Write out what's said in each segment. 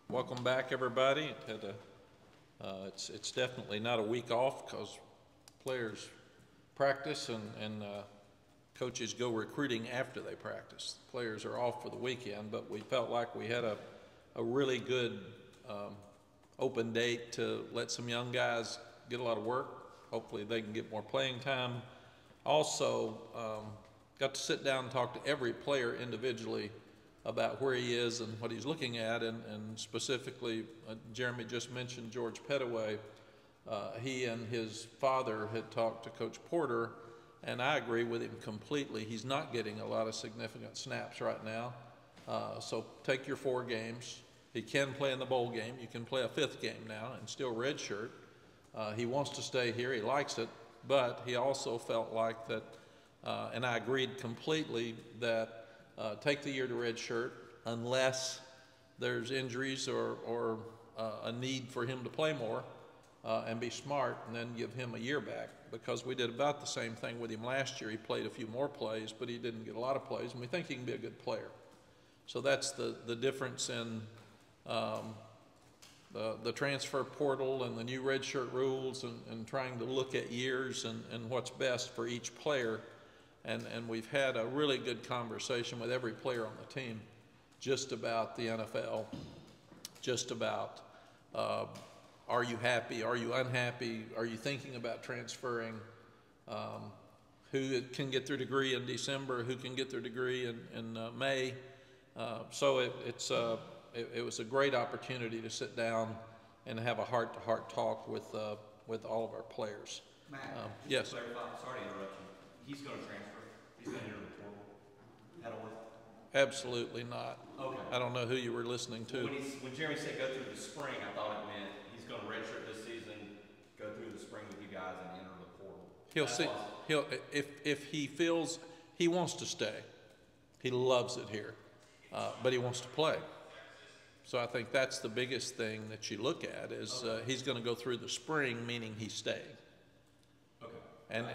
Welcome back, everybody. It's definitely not a week off because players practice and coaches go recruiting after they practice. Players are off for the weekend, but we felt like we had a really good open date to let some young guys get a lot of work. Hopefully they can get more playing time. Also, got to sit down and talk to every player individually about where he is and what he's looking at, and specifically, Jeremy just mentioned George Pettaway. He and his father had talked to Coach Porter, and I agree with him completely. He's not getting a lot of significant snaps right now, so take your 4 games. He can play in the bowl game. You can play a 5th game now and still redshirt. He wants to stay here. He likes it, but he also felt like that, and I agreed completely, that take the year to redshirt unless there's injuries or a need for him to play more, and be smart, and then give him a year back, because we did about the same thing with him last year. He played a few more plays, but he didn't get a lot of plays, and we think he can be a good player. So that's the difference in the transfer portal and the new redshirt rules, and trying to look at years and what's best for each player. And we've had a really good conversation with every player on the team just about the NFL, just about are you happy, are you unhappy, are you thinking about transferring, who can get their degree in December, who can get their degree in May. So it was a great opportunity to sit down and have a heart-to-heart talk with all of our players. Mack, yes. Sorry to interrupt you. He's going to transfer. He's going to enter the portal. That'll work. Absolutely not. Okay. I don't know who you were listening to. Well, when Jeremy said go through the spring, I thought it meant he's going to redshirt this season, go through the spring with you guys, and enter the portal. He'll see. If he feels he wants to stay, he loves it here, but he wants to play. So I think that's the biggest thing that you look at is he's going to go through the spring, meaning he's staying. And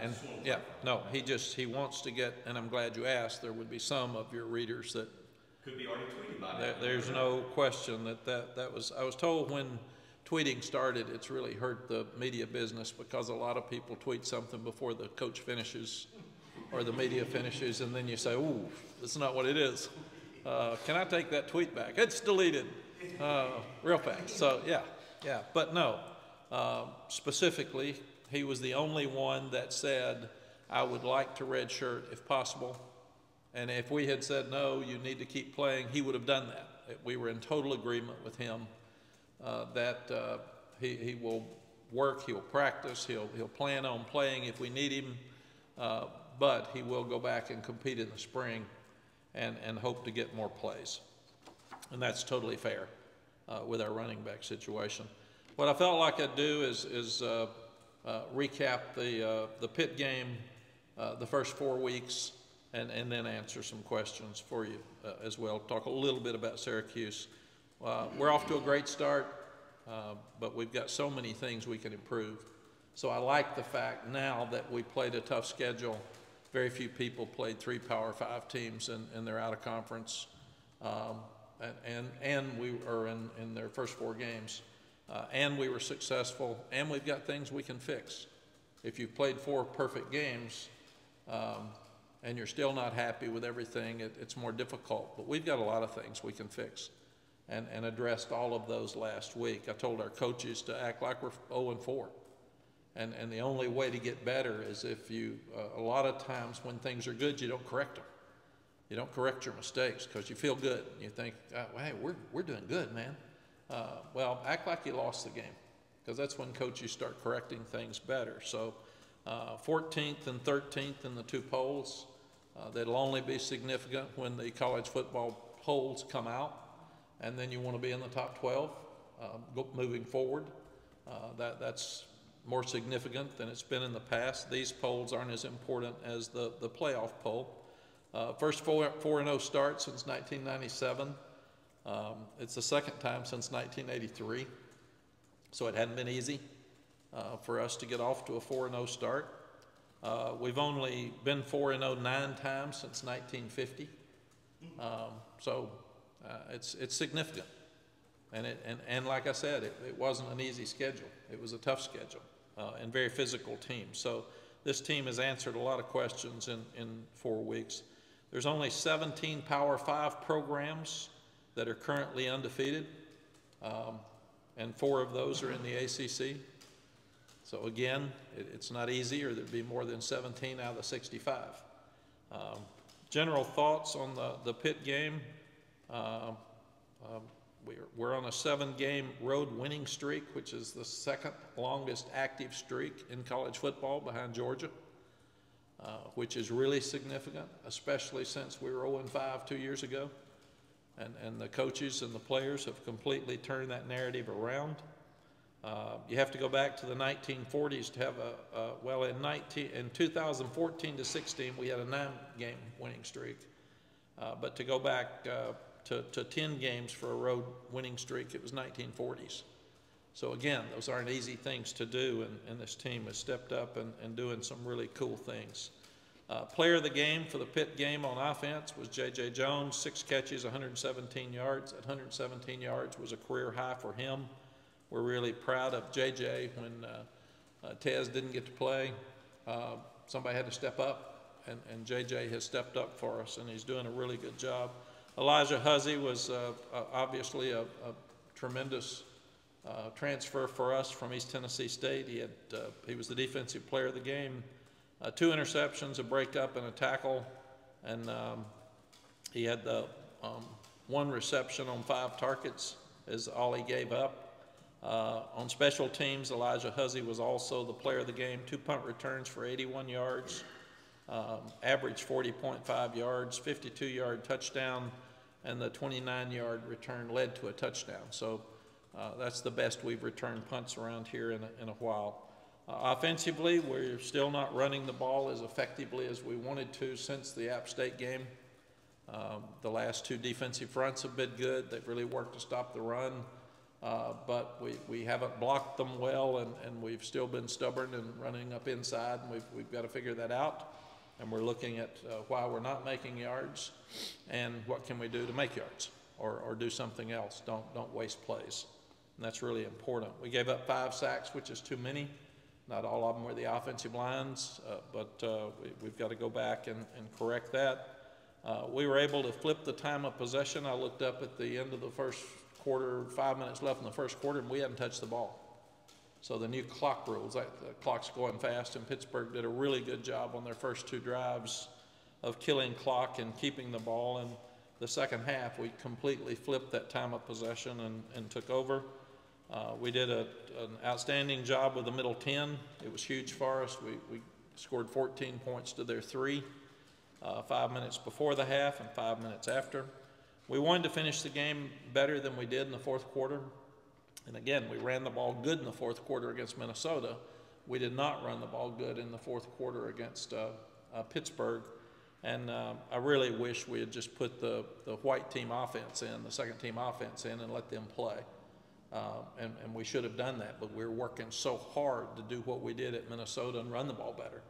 yeah, no, he wants to get, and I'm glad you asked. There would be some of your readers that could be already tweeting about it. There's no question that was. I was told when tweeting started, it's really hurt the media business, because a lot of people tweet something before the coach finishes or the media finishes, and then you say, "Ooh, that's not what it is. Can I take that tweet back? It's deleted real fast." So yeah, but no, specifically. He was the only one that said, I would like to redshirt if possible. And if we had said, no, you need to keep playing, he would have done that. We were in total agreement with him that he will work, he'll practice, he'll plan on playing if we need him, but he will go back and compete in the spring and hope to get more plays. And that's totally fair with our running back situation. What I felt like I'd do is recap the Pitt game, the first 4 weeks, and then answer some questions for you as well. Talk a little bit about Syracuse. We're off to a great start, but we've got so many things we can improve. So I like the fact now that we played a tough schedule. Very few people played 3 Power 5 teams, and they're out of conference, and we are in their first 4 games. And we were successful, and we've got things we can fix. If you've played 4 perfect games and you're still not happy with everything, it's more difficult. But we've got a lot of things we can fix, and addressed all of those last week. I told our coaches to act like we're 0-4. And the only way to get better is if you, a lot of times when things are good, you don't correct them. You don't correct your mistakes because you feel good. You think, oh, hey, we're doing good, man. Well, act like you lost the game, because that's when coaches start correcting things better. So 14th and 13th in the 2 polls, that'll only be significant when the college football polls come out, and then you want to be in the top 12 moving forward. That's more significant than it's been in the past. These polls aren't as important as the playoff poll. First 4-0 start since 1997. It's the 2nd time since 1983, so it hadn't been easy for us to get off to a 4-0 start. We've only been 4-0 9 times since 1950, so it's significant. And like I said, it wasn't an easy schedule. It was a tough schedule and very physical team. So this team has answered a lot of questions in 4 weeks. There's only 17 Power 5 programs that are currently undefeated, and 4 of those are in the ACC. So again, it's not easy, or there'd be more than 17 out of the 65. General thoughts on the Pitt game. We're on a 7-game road winning streak, which is the second longest active streak in college football behind Georgia, which is really significant, especially since we were 0-5 2 years ago. And the coaches and the players have completely turned that narrative around. You have to go back to the 1940s to have in 2014 to 16, we had a 9-game winning streak. But to go back to 10 games for a road winning streak, it was 1940s. So again, those aren't easy things to do, and this team has stepped up and doing some really cool things. Player of the game for the Pitt game on offense was J.J. Jones, 6 catches, 117 yards. At 117 yards was a career high for him. We're really proud of J.J. When Tez didn't get to play, somebody had to step up, and J.J. has stepped up for us, and he's doing a really good job. Elijah Huzzy was obviously a tremendous transfer for us from East Tennessee State. He was the defensive player of the game. 2 interceptions, a breakup, and a tackle, and he had the 1 reception on 5 targets is all he gave up. On special teams, Elijah Huzzy was also the player of the game. 2 punt returns for 81 yards, average 40.5 yards, 52-yard touchdown, and the 29-yard return led to a touchdown. So that's the best we've returned punts around here in a while. Offensively, we're still not running the ball as effectively as we wanted to since the App State game. The last 2 defensive fronts have been good. They've really worked to stop the run, but we haven't blocked them well, and we've still been stubborn and running up inside, and we've got to figure that out. And we're looking at why we're not making yards and what can we do to make yards or do something else. Don't waste plays, and that's really important. We gave up 5 sacks, which is too many. Not all of them were the offensive lines, but we've got to go back and correct that. We were able to flip the time of possession. I looked up at the end of the first quarter, 5 minutes left in the first quarter, and we hadn't touched the ball. So the new clock rules, the clock's going fast, and Pittsburgh did a really good job on their first 2 drives of killing clock and keeping the ball. And the second half, we completely flipped that time of possession and took over. We did an outstanding job with the middle 10. It was huge for us. We scored 14 points to their 3, 5 minutes before the half and 5 minutes after. We wanted to finish the game better than we did in the 4th quarter. And again, we ran the ball good in the 4th quarter against Minnesota. We did not run the ball good in the 4th quarter against Pittsburgh. And I really wish we had just put the white team offense in, the second team offense in, and let them play. And we should have done that, but we're working so hard to do what we did at Minnesota and run the ball better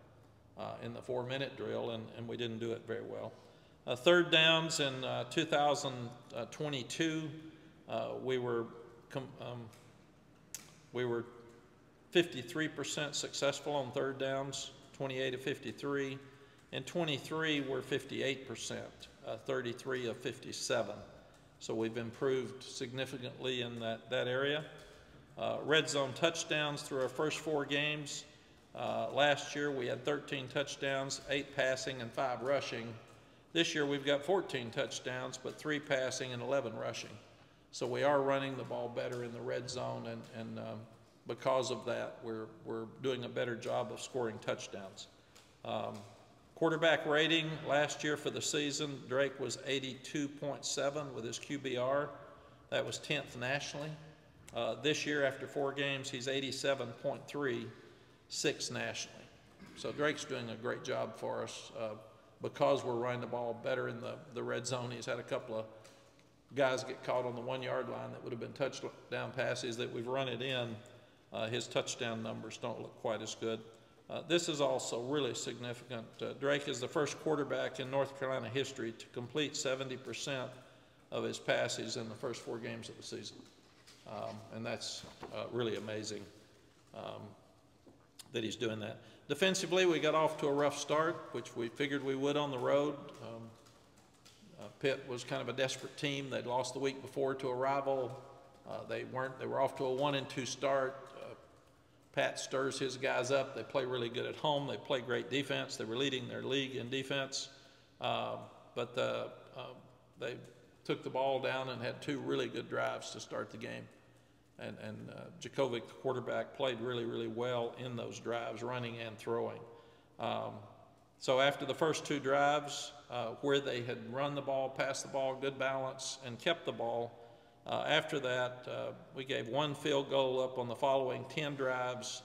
in the 4-minute drill, and we didn't do it very well. 3rd downs in 2022, we were 53% successful on 3rd downs, 28 of 53. In 23, we're 58%, 33 of 57. So we've improved significantly in that area. Red zone touchdowns through our first 4 games. Last year we had 13 touchdowns, 8 passing and 5 rushing. This year we've got 14 touchdowns, but 3 passing and 11 rushing. So we are running the ball better in the red zone, and because of that, we're doing a better job of scoring touchdowns. Quarterback rating last year for the season, Drake was 82.7 with his QBR. That was 10th nationally. This year, after 4 games, he's 87.3, 6th nationally. So Drake's doing a great job for us because we're running the ball better in the red zone. He's had a couple of guys get caught on the 1-yard line that would have been touchdown passes that we've run it in. His touchdown numbers don't look quite as good. This is also really significant. Drake is the first quarterback in North Carolina history to complete 70% of his passes in the first 4 games of the season. And that's really amazing that he's doing that. Defensively, we got off to a rough start, which we figured we would on the road. Pitt was kind of a desperate team. They'd lost the week before to a rival. They were off to a 1-2 start. Pat stirs his guys up. They play really good at home. They play great defense. They were leading their league in defense. But they took the ball down and had 2 really good drives to start the game. And Jakovic, the quarterback, played really, really well in those drives, running and throwing. So after the first 2 drives, where they had run the ball, passed the ball, good balance, and kept the ball, after that, we gave 1 field goal up on the following 10 drives,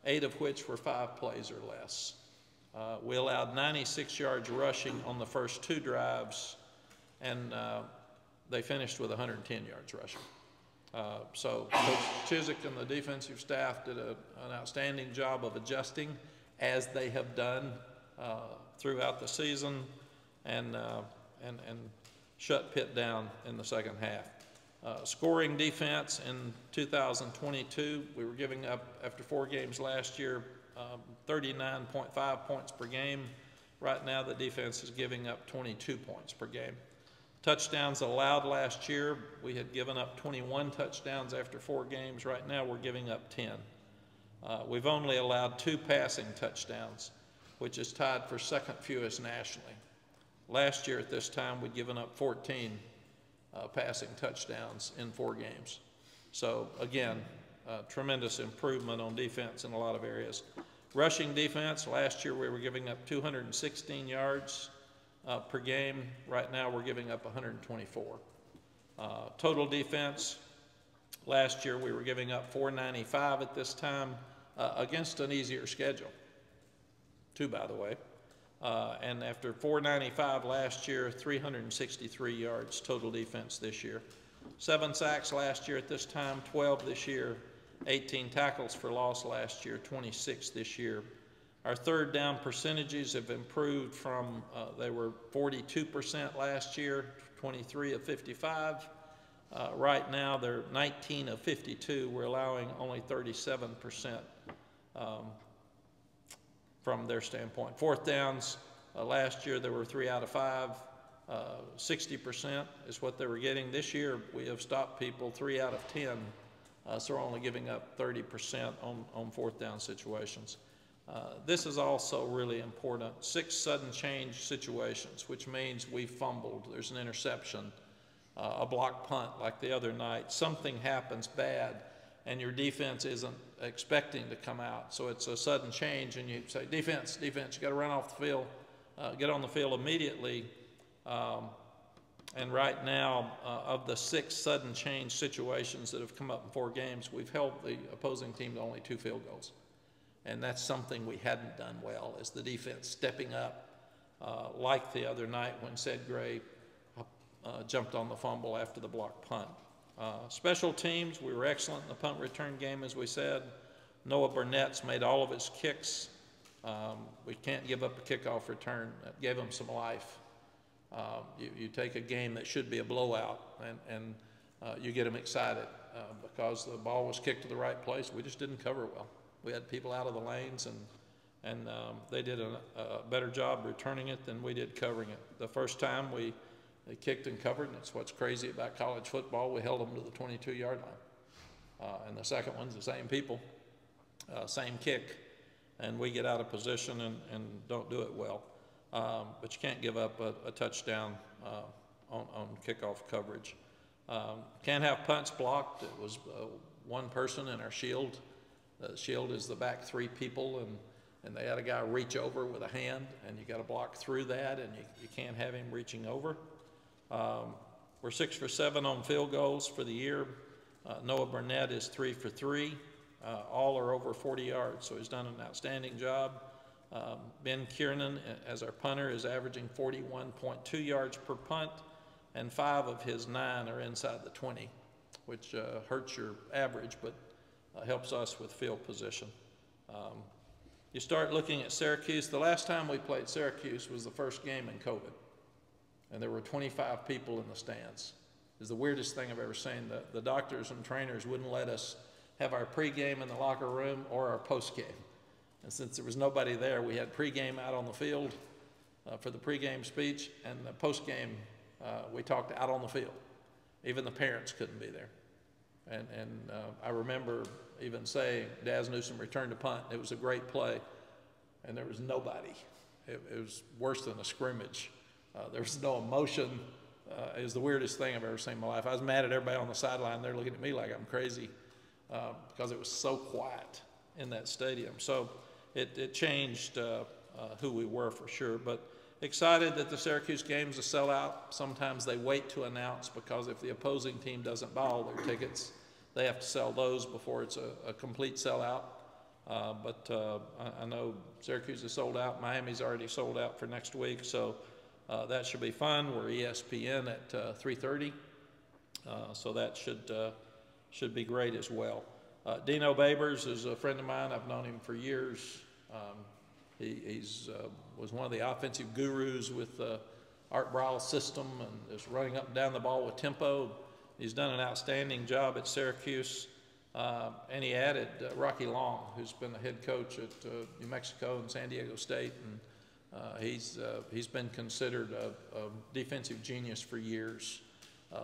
8 of which were 5 plays or less. We allowed 96 yards rushing on the first 2 drives, and they finished with 110 yards rushing. So Coach Chizik and the defensive staff did an outstanding job of adjusting, as they have done throughout the season, and shut Pitt down in the second half. Scoring defense in 2022, we were giving up, after 4 games last year, 39.5 points per game. Right now the defense is giving up 22 points per game. Touchdowns allowed last year, we had given up 21 touchdowns after 4 games. Right now we're giving up 10. We've only allowed 2 passing touchdowns, which is tied for second fewest nationally. Last year at this time we'd given up 14 passing touchdowns in 4 games. So again, tremendous improvement on defense in a lot of areas. Rushing defense, last year we were giving up 216 yards per game. Right now we're giving up 124. Total defense, last year we were giving up 495 at this time against an easier schedule. 2, by the way. And after 495 last year, 363 yards total defense this year. 7 sacks last year at this time, 12 this year. 18 tackles for loss last year, 26 this year. Our third down percentages have improved from, they were 42% last year, 23 of 55. Right now they're 19 of 52. We're allowing only 37% from their standpoint. Fourth downs, last year there were 3 out of 5. 60% is what they were getting. This year we have stopped people 3 out of 10. So we're only giving up 30% on fourth down situations. This is also really important. 6 sudden change situations, which means we fumbled. There's an interception, a block punt like the other night. Something happens bad, and your defense isn't expecting to come out. So it's a sudden change, and you say, defense, you got to run off the field, get on the field immediately. And right now, of the 6 sudden change situations that have come up in 4 games, we've held the opposing team to only 2 field goals. And that's something we hadn't done well, is the defense stepping up, like the other night when Ced Gray jumped on the fumble after the block punt. Special teams, we were excellent in the punt return game, as we said. Noah Burnett's made all of his kicks. We can't give up a kickoff return. That gave him some life. You take a game that should be a blowout, and you get them excited because the ball was kicked to the right place. We just didn't cover well. We had people out of the lanes, and they did a better job returning it than we did covering it. The first time they kicked and covered, and it's what's crazy about college football. We held them to the 22-yard line. And the second one's the same people, same kick, and we get out of position and don't do it well. But you can't give up a touchdown on kickoff coverage. Can't have punts blocked. It was 1 person in our shield. The shield is the back 3 people, and they had a guy reach over with a hand, and you got to block through that, and you can't have him reaching over. We're 6 for 7 on field goals for the year. Noah Burnett is 3 for 3. All are over 40 yards, so he's done an outstanding job. Ben Kiernan, as our punter, is averaging 41.2 yards per punt, and 5 of his 9 are inside the 20, which hurts your average, but helps us with field position. You start looking at Syracuse. The last time we played Syracuse was the first game in COVID, and there were 25 people in the stands. is the weirdest thing I've ever seen. The doctors and trainers wouldn't let us have our pregame in the locker room or our postgame. And since there was nobody there, we had pregame out on the field for the pregame speech, and the postgame we talked out on the field. Even the parents couldn't be there. And I remember even saying, Daz Newsome returned a punt. It was a great play, and there was nobody. It was worse than a scrimmage. There was no emotion. It was the weirdest thing I've ever seen in my life. I was mad at everybody on the sideline. They're looking at me like I'm crazy because it was so quiet in that stadium. So it changed who we were for sure. But excited that the Syracuse game's a sellout. Sometimes they wait to announce because if the opposing team doesn't buy all their tickets, they have to sell those before it's a complete sellout. But I know Syracuse is sold out. Miami's already sold out for next week, so that should be fun. We're ESPN at 3:30, so that should be great as well. Dino Babers is a friend of mine. I've known him for years. He's was one of the offensive gurus with Art Briles' system and is running up and down the ball with tempo. He's done an outstanding job at Syracuse. And he added Rocky Long, who's been the head coach at New Mexico and San Diego State. And he's been considered a defensive genius for years,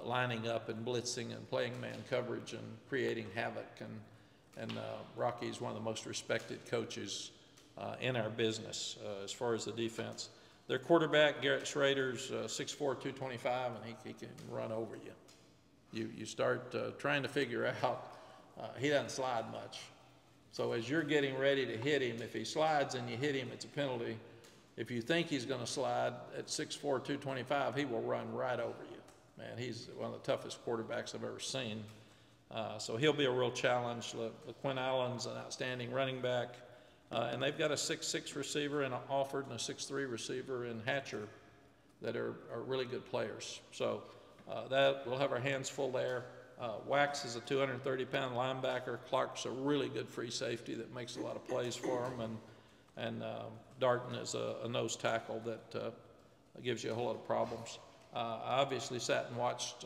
lining up and blitzing and playing man coverage and creating havoc. And Rocky's one of the most respected coaches in our business as far as the defense. Their quarterback, Garrett Schrader's 6'4", 225, and he can run over you. You start trying to figure out, he doesn't slide much. So as you're getting ready to hit him, if he slides and you hit him, it's a penalty. If you think he's going to slide at 6'4", 225, he will run right over you. Man, he's one of the toughest quarterbacks I've ever seen. So he'll be a real challenge. LaQuinn Allen's an outstanding running back. And they've got a 6'6" receiver and an Alford and a 6'3" receiver in Hatcher that are really good players. So that we'll have our hands full there. Wax is a 230-pound linebacker. Clark's a really good free safety that makes a lot of plays for him. And Darton is a nose tackle that gives you a whole lot of problems. I obviously sat and watched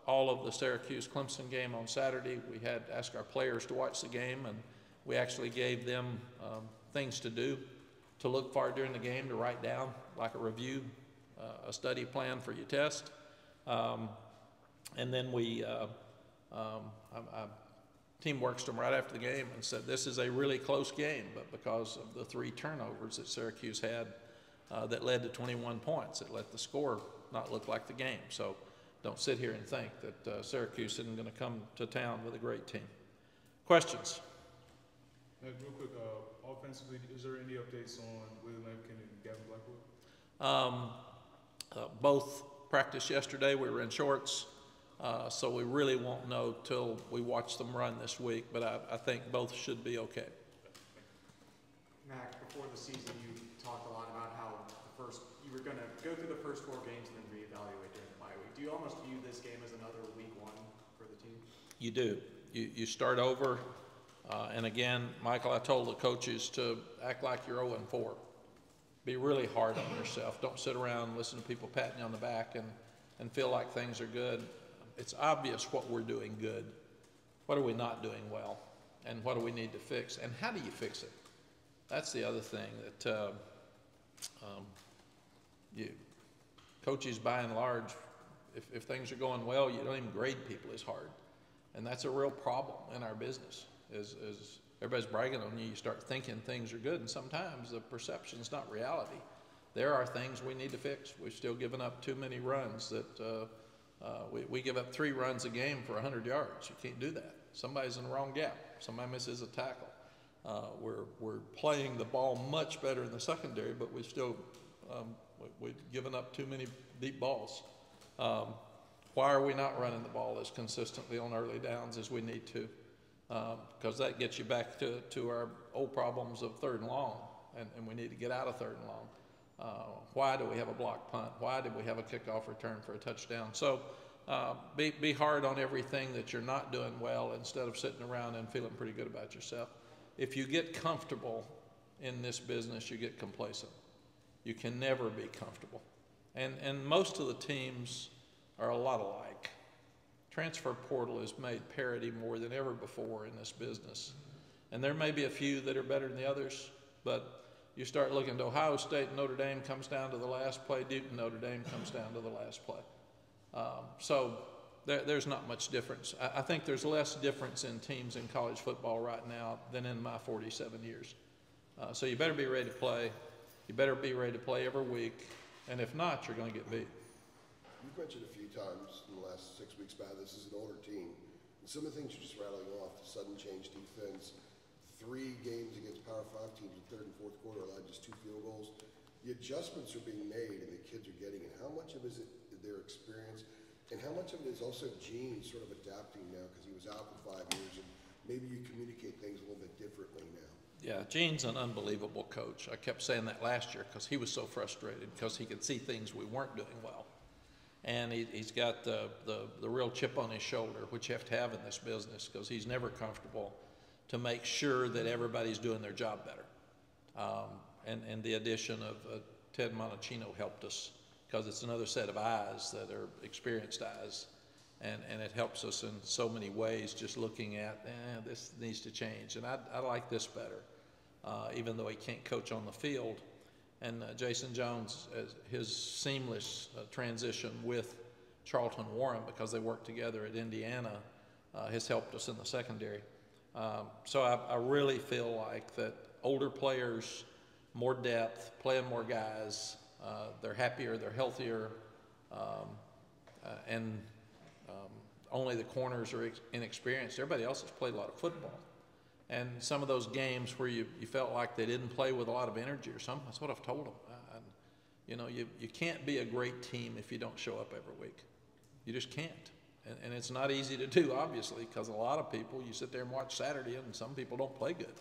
all of the Syracuse-Clemson game on Saturday. We had to ask our players to watch the game, and we actually gave them things to do, to look for during the game, to write down, like a review, a study plan for your test. And then team works them right after the game and said, this is a really close game, but because of the 3 turnovers that Syracuse had that led to 21 points, it let the score not look like the game. So don't sit here and think that Syracuse isn't going to come to town with a great team. Questions? Real quick, offensively, is there any updates on Willie Lampkin and Gavin Blackwood? Both practiced yesterday. We were in shorts, so we really won't know till we watch them run this week, but I think both should be okay. Mack, before the season, you talked a lot about how you were going to go through the first 4 games and then reevaluate during the bye week. Do you almost view this game as another week 1 for the team? You do. You start over. And again, Michael, I told the coaches to act like you're 0-4. Be really hard on yourself. Don't sit around and listen to people patting you on the back and feel like things are good. It's obvious what we're doing good. What are we not doing well? And what do we need to fix? And how do you fix it? That's the other thing that coaches, by and large, if things are going well, you don't even grade people as hard. And that's a real problem in our business. Is everybody's bragging on you, you start thinking things are good, and sometimes the perception's not reality. There are things we need to fix. We've still given up too many runs that we give up 3 runs a game for 100 yards. You can't do that. Somebody's in the wrong gap. Somebody misses a tackle. We're playing the ball much better in the secondary, but we've given up too many deep balls. Why are we not running the ball as consistently on early downs as we need to? Because that gets you back to our old problems of 3rd and long, and we need to get out of 3rd and long. Why do we have a block punt? Why did we have a kickoff return for a touchdown? So be hard on everything that you're not doing well instead of sitting around and feeling pretty good about yourself. If you get comfortable in this business, you get complacent. You can never be comfortable. And most of the teams are a lot alike. transfer portal has made parity more than ever before in this business. And there may be a few that are better than the others, but you start looking to Ohio State and Notre Dame comes down to the last play, Duke and Notre Dame comes down to the last play. So there's not much difference. I think there's less difference in teams in college football right now than in my 47 years. So you better be ready to play. You better be ready to play every week. And if not, you're going to get beat. You've mentioned a few times in the last 6 weeks about this is an older team. And some of the things you're just rattling off, the sudden change defense, 3 games against Power 5 teams in third and fourth quarter allowed just 2 field goals. The adjustments are being made and the kids are getting it. How much of it is their experience? And how much of it is also Gene sort of adapting now because he was out for 5 years and maybe you communicate things a little bit differently now? Yeah, Gene's an unbelievable coach. I kept saying that last year because he was so frustrated because he could see things we weren't doing well. And he's got the real chip on his shoulder, which you have to have in this business because he's never comfortable to make sure that everybody's doing their job better. And the addition of Ted Monachino helped us because it's another set of eyes that are experienced eyes. And it helps us in so many ways just looking at, this needs to change. And I like this better, even though he can't coach on the field. And Jason Jones, his seamless transition with Charlton Warren, because they worked together at Indiana, has helped us in the secondary. So I really feel like that older players, more depth, playing more guys, they're happier, they're healthier, and only the corners are inexperienced. Everybody else has played a lot of football. And some of those games where you felt like they didn't play with a lot of energy or something, that's what I've told them. You can't be a great team if you don't show up every week. You just can't. And it's not easy to do, obviously, because a lot of people, you sit there and watch Saturday, and some people don't play good.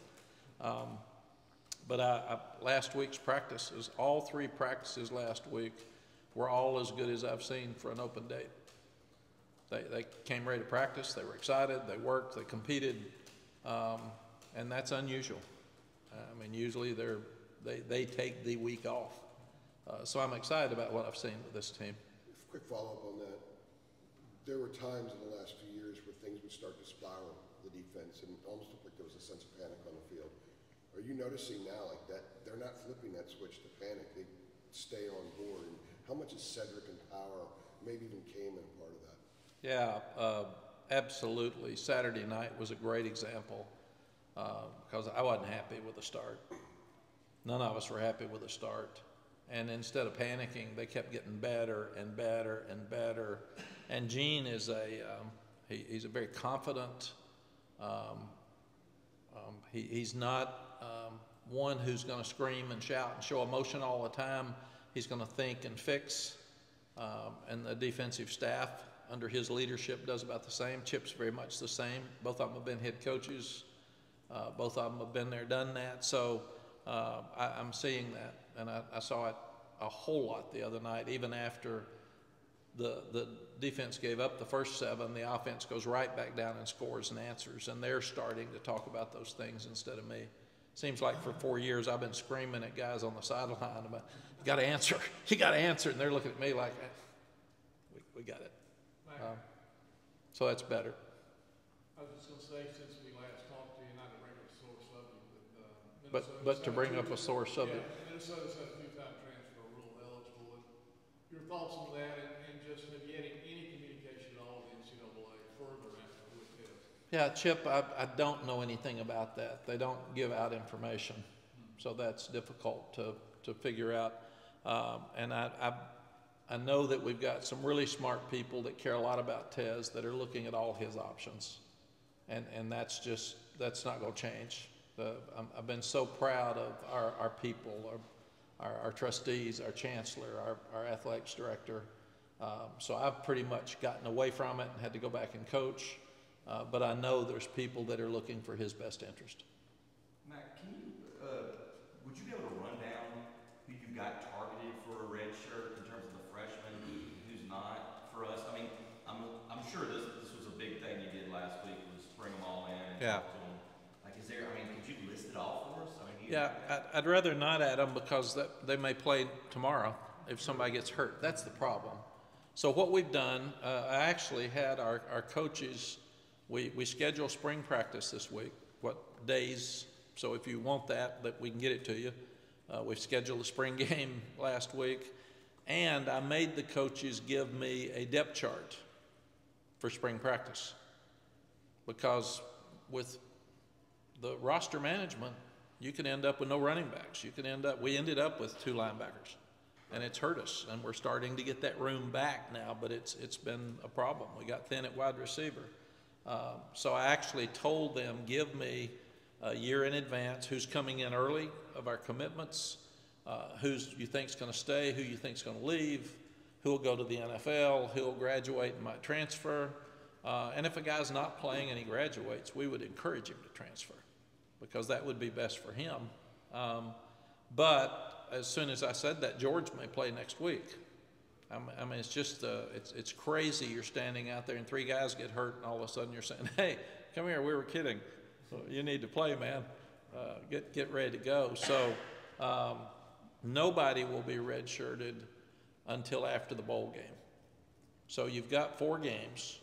But last week's practices, all 3 practices last week, were all as good as I've seen for an open date. They came ready to practice. They were excited. They worked. They competed. And that's unusual. I mean, usually they take the week off. So I'm excited about what I've seen with this team. Quick follow-up on that. There were times in the last few years where things would start to spiral, the defense, and it almost looked like there was a sense of panic on the field. Are you noticing now like that they're not flipping that switch to panic? They stay on board. And how much is Cedric and Power, maybe even Kamen, a part of that? Yeah, absolutely. Saturday night was a great example because I wasn't happy with the start. None of us were happy with the start. And instead of panicking, they kept getting better and better and better. And Gene is he's a very confident, he's not one who's going to scream and shout and show emotion all the time. He's going to think and fix. And the defensive staff under his leadership does about the same. Chip's very much the same. Both of them have been head coaches. Both of them have been there, done that. So I'm seeing that. And I saw it a whole lot the other night, even after the defense gave up the first 7, the offense goes right back down and scores and answers, and they're starting to talk about those things instead of me. Seems like for 4 years I've been screaming at guys on the sideline about, you got to answer, and they're looking at me like, we got it. So that's better. I was just going to say, since we last talked to you, not to bring up a sore subject, But to bring up a sore subject. Yeah, Minnesota's had a two-time transfer rule eligible. And your thoughts on that, and just have you had any communication at all with the NCAA further after with this? Yeah, Chip, I don't know anything about that. They don't give out information, so that's difficult to figure out. And I know that we've got some really smart people that care a lot about Tez that are looking at all his options, and that's not going to change. I've been so proud of our people, our trustees, our chancellor, our athletics director. So I've pretty much gotten away from it and had to go back and coach. But I know there's people that are looking for his best interest. Mack, would you be able to run down who you got targeted for a red shirt in terms of the freshman, who's not for us? I mean, I'm sure this was a big thing you did last week was bring them all in and talk to them. Like, could you list it all for us? I'd rather not, Adam, because they may play tomorrow if somebody gets hurt. That's the problem. So what we've done, I actually had our coaches, we schedule spring practice this week, what days, so if you want that we can get it to you. We've scheduled a spring game last week, and I made the coaches give me a depth chart for spring practice, because with the roster management, you can end up with no running backs. We ended up with 2 linebackers, and it's hurt us, and we're starting to get that room back now, but it's been a problem. We got thin at wide receiver. So I actually told them, give me a year in advance who's coming in early of our commitments, who's you think's going to stay, who you think's going to leave, who will go to the NFL, who will graduate and might transfer. And if a guy's not playing and he graduates, we would encourage him to transfer, because that would be best for him. But as soon as I said that, George may play next week. I mean, it's just, it's crazy. You're standing out there and 3 guys get hurt, and all of a sudden you're saying, hey, come here, we were kidding. You need to play, man. Get ready to go. So nobody will be redshirted until after the bowl game. So you've got 4 games.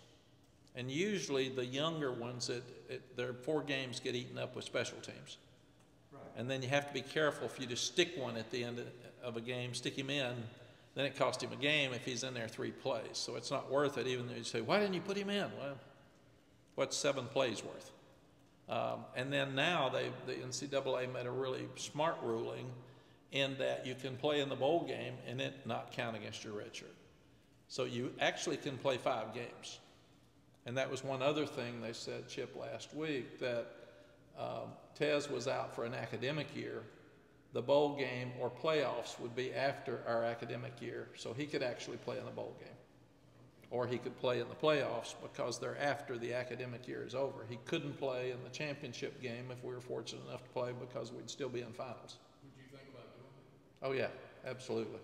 And usually the younger ones, their 4 games get eaten up with special teams. Right. And then you have to be careful if you just stick one at the end of a game, stick him in, then it costs him a game if he's in there 3 plays. So it's not worth it, even though you say, why didn't you put him in? Well, what's 7 plays worth? And then now the NCAA made a really smart ruling in that you can play in the bowl game and it not count against your red shirt. So you actually can play 5 games. And that was one other thing they said, Chip, last week, that Tez was out for an academic year. The bowl game or playoffs would be after our academic year, so he could actually play in the bowl game. Or he could play in the playoffs because they're after the academic year is over. He couldn't play in the championship game if we were fortunate enough to play, because we'd still be in finals. Would you think about doing it? Oh, yeah, absolutely.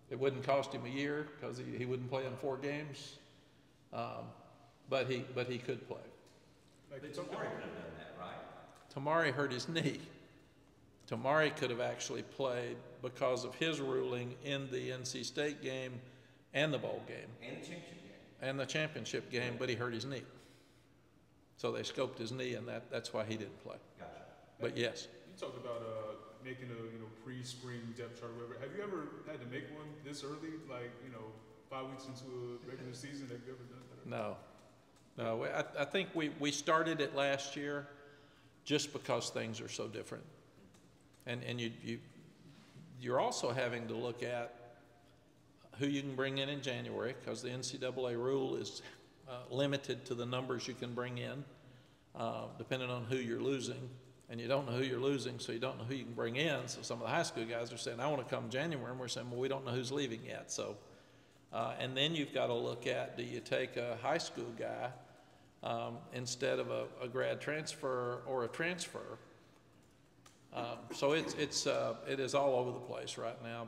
It wouldn't cost him a year because he wouldn't play in 4 games. But he could play. But Tamari could have done that, right? Tamari hurt his knee. Tamari could have actually played because of his ruling in the NC State game and the bowl game. And the championship game. And the championship game, but he hurt his knee. So they scoped his knee, and that's why he didn't play. Gotcha. But yes. You talked about making a pre-spring depth chart or whatever. Have you ever had to make one this early, like 5 weeks into a regular season? Have you ever done that? No. No, I think we started it last year just because things are so different. And you're also having to look at who you can bring in January, because the NCAA rule is limited to the numbers you can bring in, depending on who you're losing. And you don't know who you're losing, so you don't know who you can bring in. So some of the high school guys are saying, I want to come January, and we're saying, well, we don't know who's leaving yet. So, and then you've got to look at, do you take a high school guy instead of a grad transfer or a transfer? So it is all over the place right now.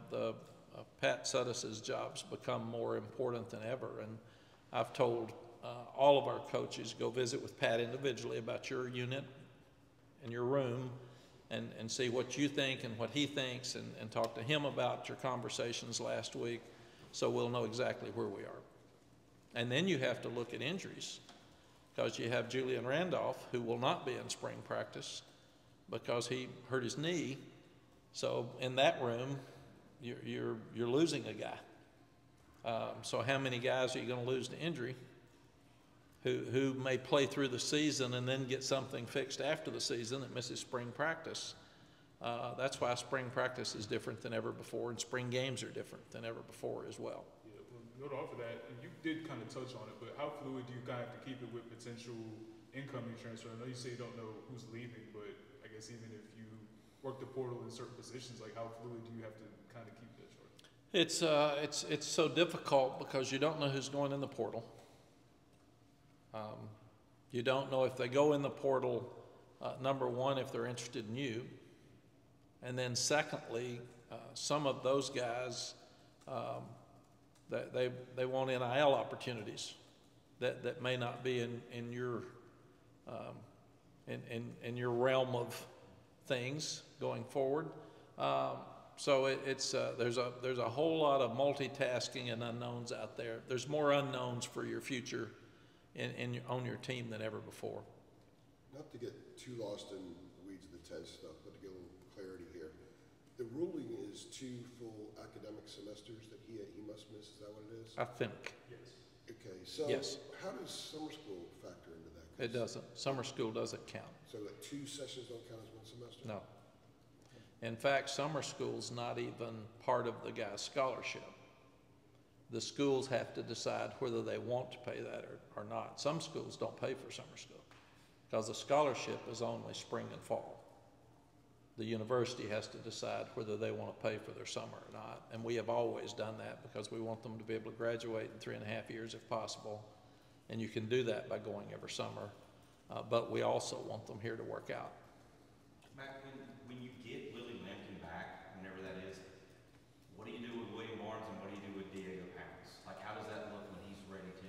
Pat Sudis's job's become more important than ever, and I've told all of our coaches, go visit with Pat individually about your unit and your room, and see what you think and what he thinks, and talk to him about your conversations last week, so we'll know exactly where we are. And then you have to look at injuries, because you have Julian Randolph, who will not be in spring practice because he hurt his knee. So in that room, you're losing a guy. So how many guys are you going to lose to injury who may play through the season and then get something fixed after the season that misses spring practice? That's why spring practice is different than ever before, and spring games are different than ever before as well. Yeah, well, to offer that, and you did kind of touch on it, but how fluid do you kind of have to keep it with potential incoming transfer? I know you say you don't know who's leaving, but I guess even if you work the portal in certain positions, like how fluid do you have to kind of keep that short? It's so difficult because you don't know who's going in the portal. You don't know if they go in the portal, number one, if they're interested in you. And then secondly, some of those guys, they want NIL opportunities that may not be in your in your realm of things going forward. So there's a whole lot of multitasking and unknowns out there. There's more unknowns for your future on your team than ever before. Not to get too lost in the weeds of the test stuff, but to get a little clarity here. The ruling is 2 full academic semesters that he must miss. Is that what it is? I think. Okay, so Yes. how does summer school factor into that? It doesn't. Summer school doesn't count. So that 2 sessions don't count as 1 semester? No. In fact, summer school's not even part of the guy's scholarship. The schools have to decide whether they want to pay that or not. Some schools don't pay for summer school because the scholarship is only spring and fall. The university has to decide whether they want to pay for their summer or not. And we have always done that because we want them to be able to graduate in 3.5 years if possible. And you can do that by going every summer. But we also want them here to work out. Mack, when you get Willie Lampkin back, whenever that is, what do you do with William Barnes and what do you do with Diego Pounds? Like, how does that look when he's ready to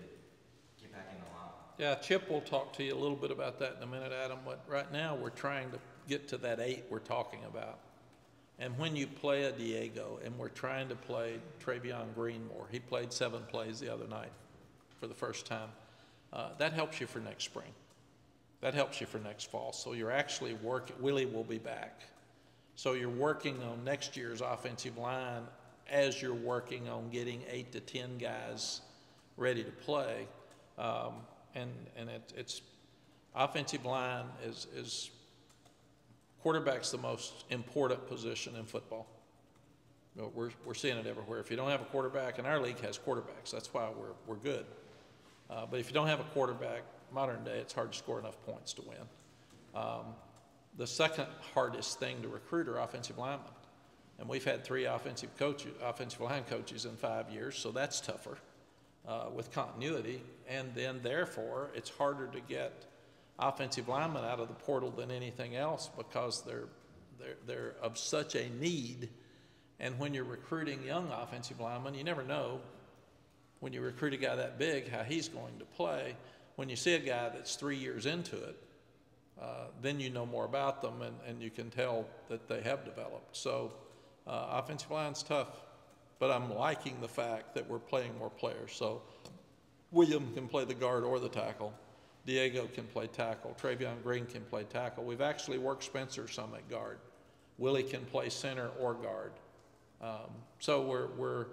get back in the line? Yeah, Chip will talk to you a little bit about that in a minute, Adam. But right now we're trying to get to that 8 we're talking about. And when you play a Diego, and we're trying to play Travion Green more, he played 7 plays the other night for the first time. That helps you for next spring. That helps you for next fall. So you're actually working, Willie will be back. So you're working on next year's offensive line as you're working on getting 8 to 10 guys ready to play. It's offensive line is quarterback's the most important position in football. You know, we're seeing it everywhere. If you don't have a quarterback, and our league has quarterbacks, that's why we're good. But if you don't have a quarterback, modern day, it's hard to score enough points to win. The second hardest thing to recruit are offensive linemen. And we've had 3 offensive line coaches in 5 years, so that's tougher with continuity. And then, therefore, it's harder to get offensive linemen out of the portal than anything else because they're of such a need. And when you're recruiting young offensive linemen, you never know when you recruit a guy that big how he's going to play. When you see a guy that's 3 years into it, then you know more about them and you can tell that they have developed. So offensive line's tough, but I'm liking the fact that we're playing more players. So William can play the guard or the tackle. Diego can play tackle. Travion Green can play tackle. We've actually worked Spencer some at guard. Willie can play center or guard. So we're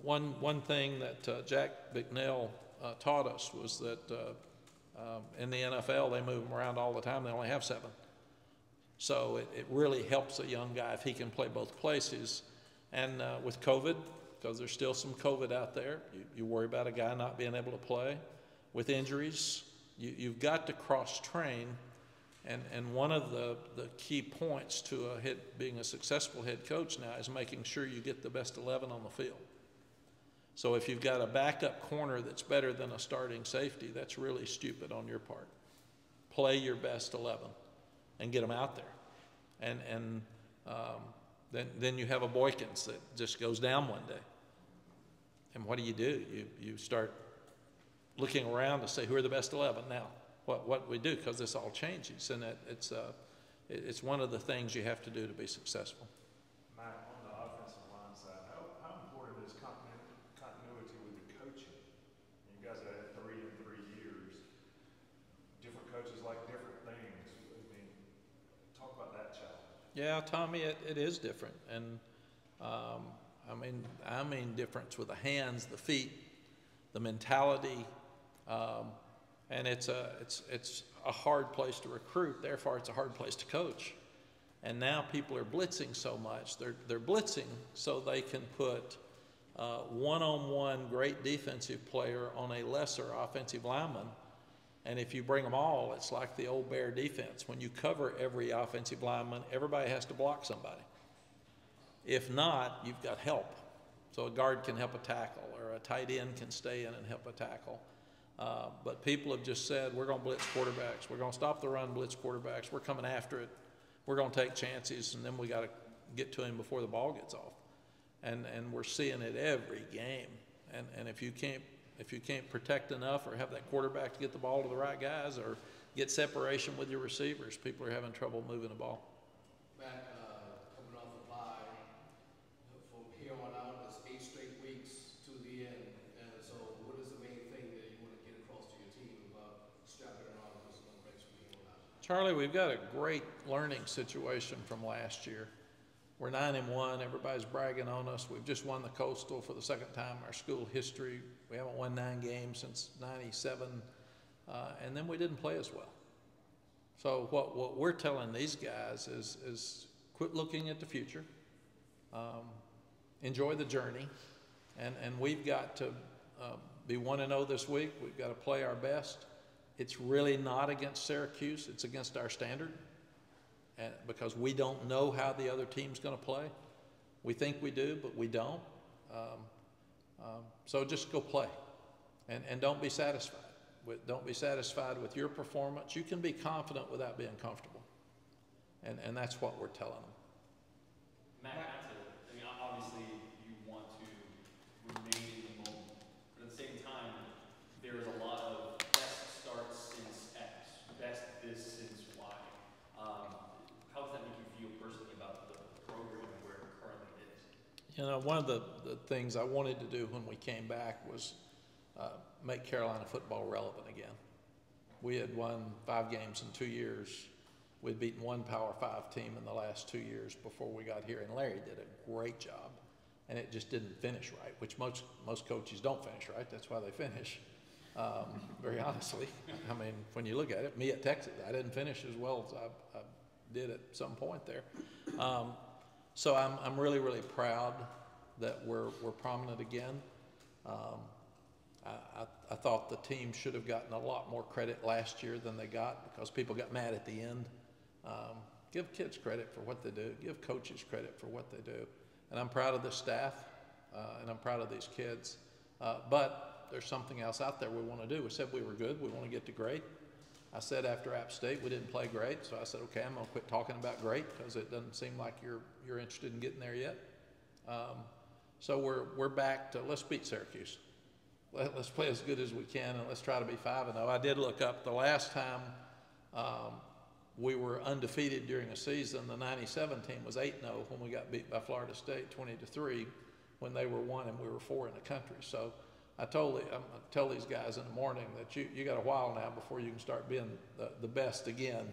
one thing that Jack Bicknell taught us was that in the NFL, they move them around all the time. They only have 7. So it really helps a young guy if he can play both places. And with COVID, because there's still some COVID out there, you worry about a guy not being able to play. With injuries, you've got to cross-train. And one of the key points to being a successful head coach now is making sure you get the best 11 on the field. So if you've got a backup corner that's better than a starting safety, that's really stupid on your part. Play your best 11 and get them out there. Then you have a Boykins that just goes down one day. And what do? You start looking around to say who are the best 11 now. What we do, because this all changes, and it's one of the things you have to do to be successful. Matt, on the offensive line side, how important is continuity with the coaching? You guys have had 3 in 3 years. Different coaches like different things. I mean, talk about that challenge. Yeah, Tommy, it is different, and I mean difference with the hands, the feet, the mentality. And it's a hard place to recruit, therefore it's a hard place to coach. And now people are blitzing so much. They're blitzing so they can put one-on-one great defensive player on a lesser offensive lineman. And if you bring them all, it's like the old Bear defense. When you cover every offensive lineman, everybody has to block somebody. If not, you've got help. So a guard can help a tackle, or a tight end can stay in and help a tackle. But people have just said, we're going to blitz quarterbacks. We're going to stop the run, blitz quarterbacks. We're coming after it. We're going to take chances, and then we got to get to him before the ball gets off. And we're seeing it every game. And if you can't protect enough or have that quarterback to get the ball to the right guys or get separation with your receivers, people are having trouble moving the ball. Matt, coming off the bye, Charlie, we've got a great learning situation from last year. We're 9-1. Everybody's bragging on us. We've just won the Coastal for the second time in our school history. We haven't won 9 games since '97, and then we didn't play as well. So what we're telling these guys is quit looking at the future. Enjoy the journey, and we've got to be 1-0 this week. We've got to play our best. It's really not against Syracuse. It's against our standard, and because we don't know how the other team's going to play. We think we do, but we don't. So just go play, and don't be satisfied. Don't be satisfied with your performance. You can be confident without being comfortable, and that's what we're telling them. Mack, I mean, obviously you want to remain in the moment, but at the same time, there is a lot of best starts since X, best this since Y. How does that make you feel personally about the program and where it currently is? You know, one of the things I wanted to do when we came back was make Carolina football relevant again. We had won 5 games in 2 years. We'd beaten 1 Power 5 team in the last 2 years before we got here, and Larry did a great job. And it just didn't finish right, which most coaches don't finish right. That's why they finish, very honestly. I mean, when you look at it, me at Texas, I didn't finish as well as I did at some point there. So I'm really, really proud that we're prominent again. I thought the team should have gotten a lot more credit last year than they got because people got mad at the end. Give kids credit for what they do. Give coaches credit for what they do. And I'm proud of the staff, and I'm proud of these kids. But there's something else out there we want to do. We said we were good. We want to get to great. I said after App State we didn't play great, so I said, okay, I'm going to quit talking about great because it doesn't seem like you're interested in getting there yet. So we're back to let's beat Syracuse. Let's play as good as we can, and let's try to be 5-0. I did look up the last time we were undefeated during a season. The '97 team was 8-0 when we got beat by Florida State 20-3, when they were 1 and we were 4 in the country. So I'm gonna tell these guys in the morning that you got a while now before you can start being the best again.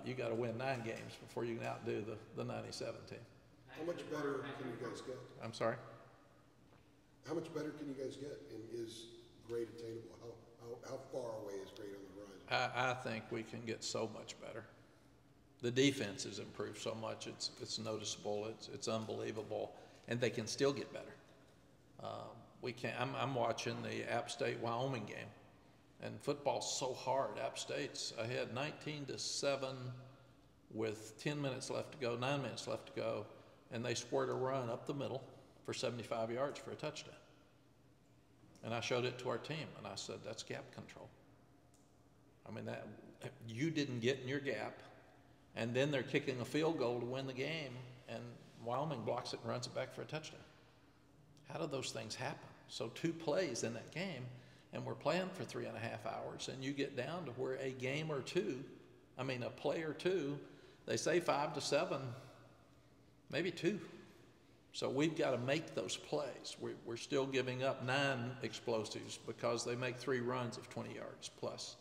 You got to win 9 games before you can outdo the '97 team. How much better can you guys get? I'm sorry? How much better can you guys get, and is great attainable? How far away is great on the horizon? I think we can get so much better. The defense has improved so much; it's noticeable. It's unbelievable, and they can still get better. We can. I'm watching the App State Wyoming game, and football's so hard. App State's ahead 19-7 with 10 minutes left to go, 9 minutes left to go, and they squirt a run up the middle for 75 yards for a touchdown. And I showed it to our team, and I said, that's gap control. I mean, that you didn't get in your gap, and then they're kicking a field goal to win the game, and Wyoming blocks it and runs it back for a touchdown. How do those things happen? So 2 plays in that game, and we're playing for 3.5 hours, and you get down to where a game or two, I mean a play or two, they say 5 to 7, maybe 2. So we've got to make those plays. We're still giving up 9 explosives because they make 3 runs of 20 yards plus.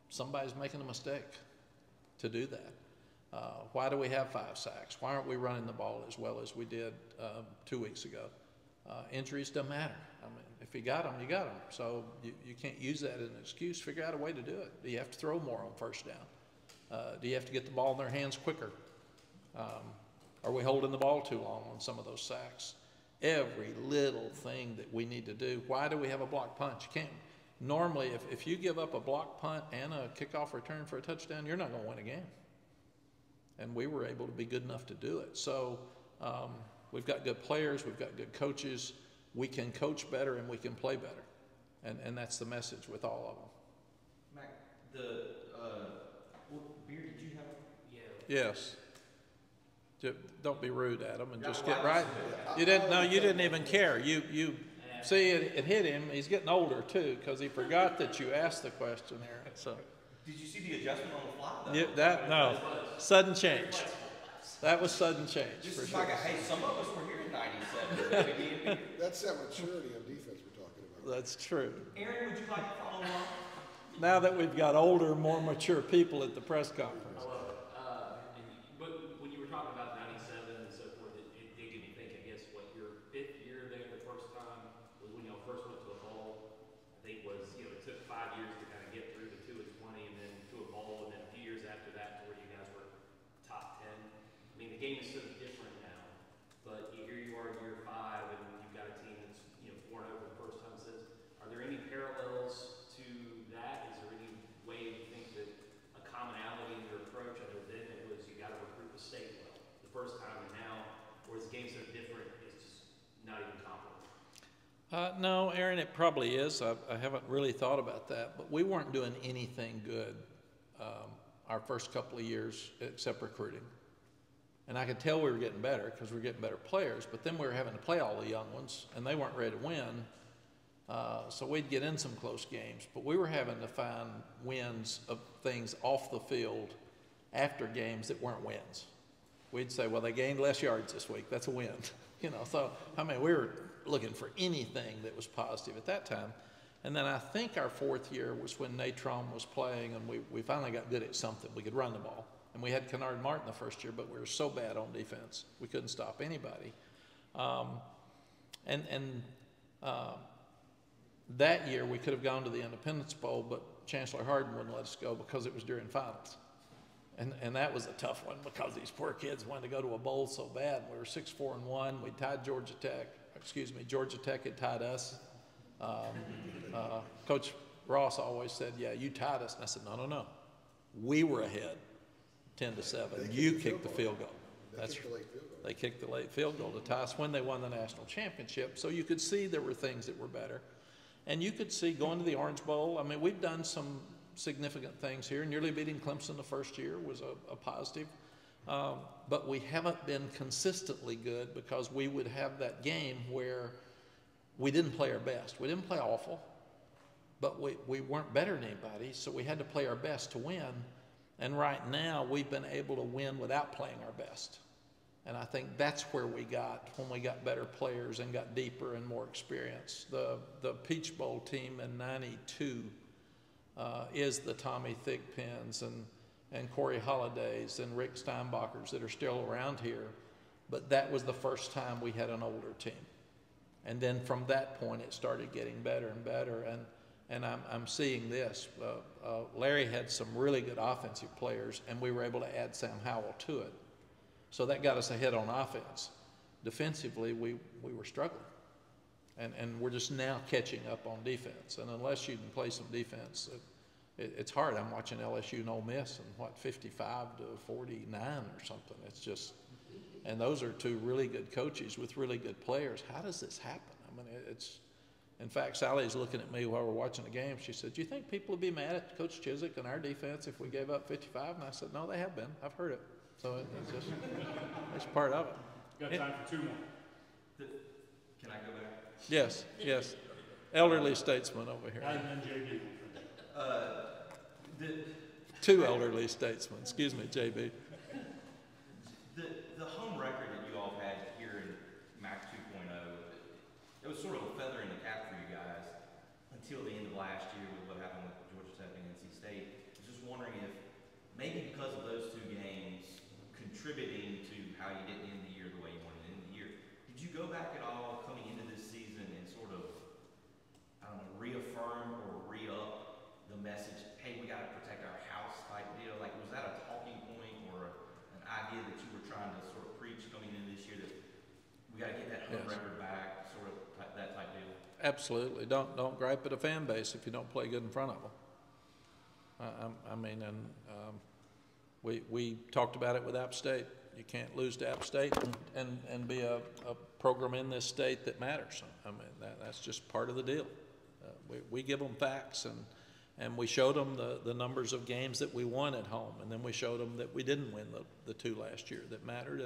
Somebody's making a mistake to do that. Why do we have 5 sacks? Why aren't we running the ball as well as we did 2 weeks ago? Injuries don't matter. I mean, if you got them, you got them. So you can't use that as an excuse. Figure out a way to do it. Do you have to throw more on first down? Do you have to get the ball in their hands quicker? Are we holding the ball too long on some of those sacks? Every little thing that we need to do. Why do we have a block punt? You can't. Normally, if you give up a block punt and a kickoff return for a touchdown, you're not going to win a game. And we were able to be good enough to do it. So we've got good players. We've got good coaches. We can coach better and we can play better. And that's the message with all of them. Mack, what beer did you have? Yeah. Yes. Don't be rude at him and just get right. You didn't. No, you didn't even care. You see it hit him. He's getting older too because he forgot that you asked the question there. So. Did you see the adjustment on the fly? Yeah, no, sudden change. That was sudden change. Just for sure. like hey, some of us were here in '97. That's that maturity on defense we're talking about. That's true. Aaron, would you like to follow along? now that we've got older, more mature people at the press conference. I love it. But when you were talking about 97 and so forth, it did get me thinking, I guess, what your 5th year there the first time was when y'all first went to a bowl. I think was, you know, it took 5 years to kind of get through the 2 and 20 and then to a bowl, and then a few years after that to where you guys were top 10. I mean, the game is so different now, but here you are in year 5 and you've got a team that's, you know, 4-0 for the first time since. Are there any parallels to that? Is there any way you think that a commonality in your approach? I know then it was you got to recruit the state well the first time, and now, whereas the game's so different, it's just not even comparable. No, Aaron, it probably is. I haven't really thought about that, but we weren't doing anything good our first couple of years except recruiting. And I could tell we were getting better because we were getting better players, but then we were having to play all the young ones, and they weren't ready to win. So we'd get in some close games, but we were having to find wins of things off the field after games that weren't wins. We'd say, well, they gained less yards this week. That's a win. You know, so, I mean, we were looking for anything that was positive at that time. And then I think our 4th year was when Natron was playing, and we finally got good at something. We could run the ball. And we had Kennard Martin the first year, but we were so bad on defense. We couldn't stop anybody. That year, we could have gone to the Independence Bowl, but Chancellor Hardin wouldn't let us go because it was during finals. And that was a tough one because these poor kids wanted to go to a bowl so bad. We were 6-4-1. We tied Georgia Tech. Georgia Tech had tied us. Coach Ross always said, yeah, you tied us. And I said, no. We were ahead 10-7. You kicked the field goal. They kicked the late field goal to tie us when they won the national championship. So you could see there were things that were better. And you could see going to the Orange Bowl. I mean, we've done some significant things here. Nearly beating Clemson the first year was a positive. But we haven't been consistently good because we would have that game where we didn't play our best. We didn't play awful, but we weren't better than anybody, so we had to play our best to win. And right now, we've been able to win without playing our best. And I think that's where we got, when we got better players and got deeper and more experience. The Peach Bowl team in '92 is the Tommy Thigpens and Corey Hollidays and Rick Steinbachers that are still around here. But that was the first time we had an older team. And then from that point, it started getting better and better. And I'm seeing this. Larry had some really good offensive players, and we were able to add Sam Howell to it. So that got us ahead on offense. Defensively, we were struggling. And we're just now catching up on defense. And unless you can play some defense, it's hard. I'm watching LSU and Ole Miss, and 55-49 or something. It's just, and those are 2 really good coaches with really good players. How does this happen? I mean, it's, in fact, Sally's looking at me while we're watching the game. She said, do you think people would be mad at Coach Chiswick and our defense if we gave up 55? And I said, no, they have been. I've heard it. So it's just, it's part of it. Got time for 2 more. Can I go back? Yes. Elderly statesman over here. And JB. 2 elderly statesmen. Excuse me, JB. The home record that you all had here in Mack 2.0, it was sort of a feather in the cap for you guys until the end of last year with what happened with Georgia Tech and NC State. I was just wondering if maybe because of those 2 games contributing to how you didn't end the year the way you wanted to end the year, did you go back at all coming into this season and sort of, I don't know, reaffirm or re-up the message, hey, we got to protect our house type deal? Like, was that a talking point or an idea that you were trying to sort of preach coming into this year that we got to get that home record back, sort of that type deal? Absolutely. Don't gripe at a fan base if you don't play good in front of them. We talked about it with App State. You can't lose to App State and be a program in this state that matters. I mean, that's just part of the deal. We give them facts, and we showed them the numbers of games that we won at home, and then we showed them that we didn't win the 2 last year that mattered.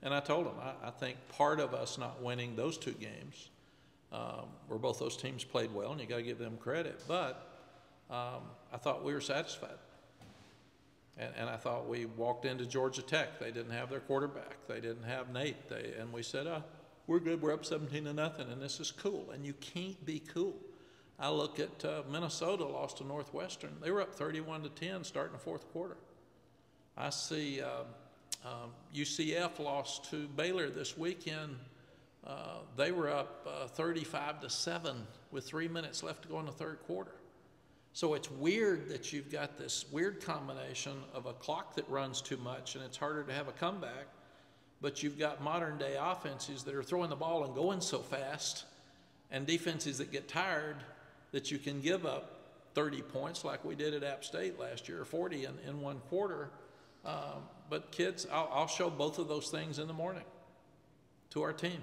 And I told them, I think part of us not winning those 2 games, where both those teams played well, and you got to give them credit, but I thought we were satisfied. And I thought we walked into Georgia Tech. They didn't have their quarterback. They didn't have Nate. And we said, we're good. We're up 17-0, and this is cool. And you can't be cool. I look at Minnesota lost to Northwestern. They were up 31-10 starting the fourth quarter. I see UCF lost to Baylor this weekend. They were up 35-7 with 3 minutes left to go in the third quarter. So it's weird that you've got this weird combination of a clock that runs too much and it's harder to have a comeback, but you've got modern day offenses that are throwing the ball and going so fast, and defenses that get tired that you can give up 30 points like we did at App State last year, or 40 in one quarter. But kids, I'll show both of those things in the morning to our team.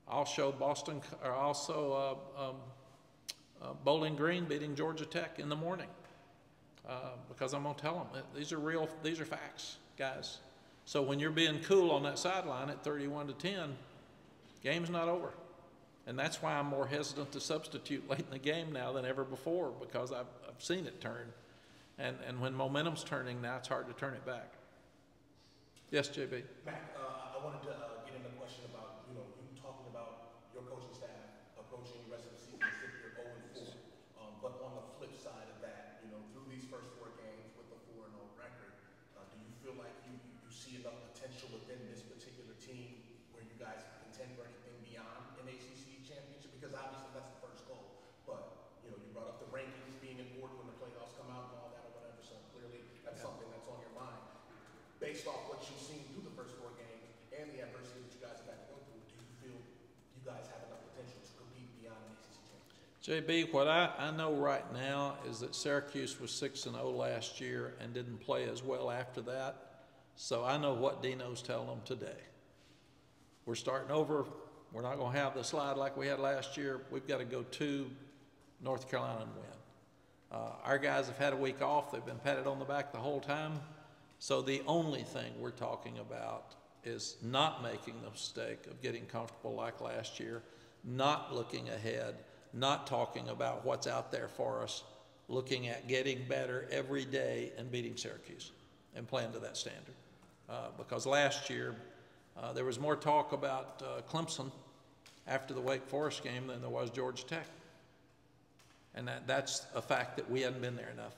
I'll show Boston, or also Bowling Green beating Georgia Tech in the morning, because I'm gonna tell them these are facts, guys. So when you're being cool on that sideline at 31-10, game's not over. And that's why I'm more hesitant to substitute late in the game now than ever before, because I've seen it turn. And when momentum's turning, now it's hard to turn it back. Yes, JB? Mack, I wanted to get in a question about, you talking about your coaching staff approaching the rest of the season as if you're 0-4. But on the flip side of that, through these first 4 games with the 4-0 record, do you feel like you see enough potential within this particular team where you guys contend for anything beyond an ACC championship? Because obviously that's the first goal. But, you brought up the rankings being important when the playoffs come out and all that or whatever, so clearly that's something that's on your mind. Based off what you've seen through the first 4 games and the adversity that you guys have had to go through, do you feel you guys have enough potential to compete beyond an ACC championship? JB, what I know right now is that Syracuse was 6-0 last year and didn't play as well after that. So I know what Dino's telling them today. We're starting over. We're not going to have the slide like we had last year. We've got to go to North Carolina and win. Our guys have had a week off. They've been patted on the back the whole time. So the only thing we're talking about is not making the mistake of getting comfortable like last year, not looking ahead, not talking about what's out there for us, looking at getting better every day and beating Syracuse and playing to that standard. Because last year there was more talk about Clemson after the Wake Forest game than there was Georgia Tech. And that's a fact that we hadn't been there enough,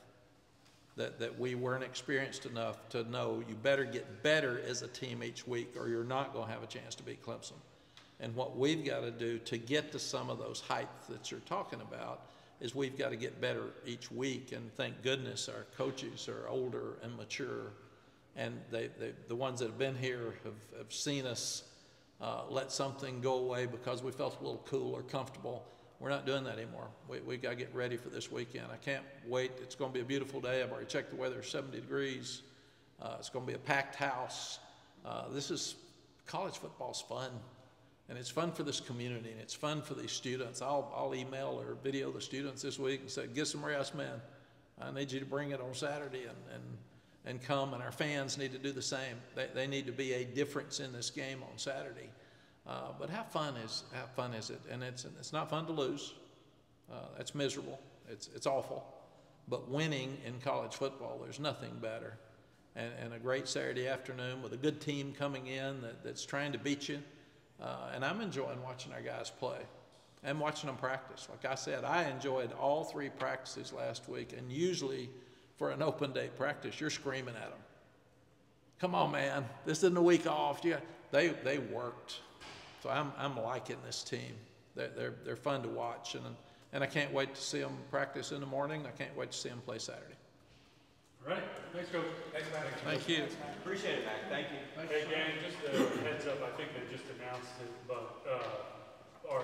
that we weren't experienced enough to know you better get better as a team each week or you're not going to have a chance to beat Clemson. And what we've got to do to get to some of those heights that you're talking about is we've got to get better each week. And thank goodness our coaches are older and mature. And the ones that have been here have seen us let something go away because we felt a little cool or comfortable. We're not doing that anymore. We've got to get ready for this weekend. I can't wait. It's going to be a beautiful day. I've already checked the weather, 70 degrees. It's going to be a packed house. College football's fun. And it's fun for this community, and it's fun for these students. I'll email or video the students this week and say, get some rest, man. I need you to bring it on Saturday and come, and our fans need to do the same. They need to be a difference in this game on Saturday. But how fun is it? And it's not fun to lose. It's miserable. It's awful. But winning in college football, there's nothing better. And a great Saturday afternoon with a good team coming in that's trying to beat you. And I'm enjoying watching our guys play and watching them practice. Like I said, I enjoyed all 3 practices last week. And usually for an open day practice, you're screaming at them. Come on, man. This isn't a week off. They worked. So I'm liking this team. They're fun to watch, and I can't wait to see them practice in the morning. I can't wait to see them play Saturday. All right. Thanks, Coach. Thanks, Mack. Thank you. Appreciate it, Mack. Thank you. Hey, gang, just a heads up. I think they just announced it, but our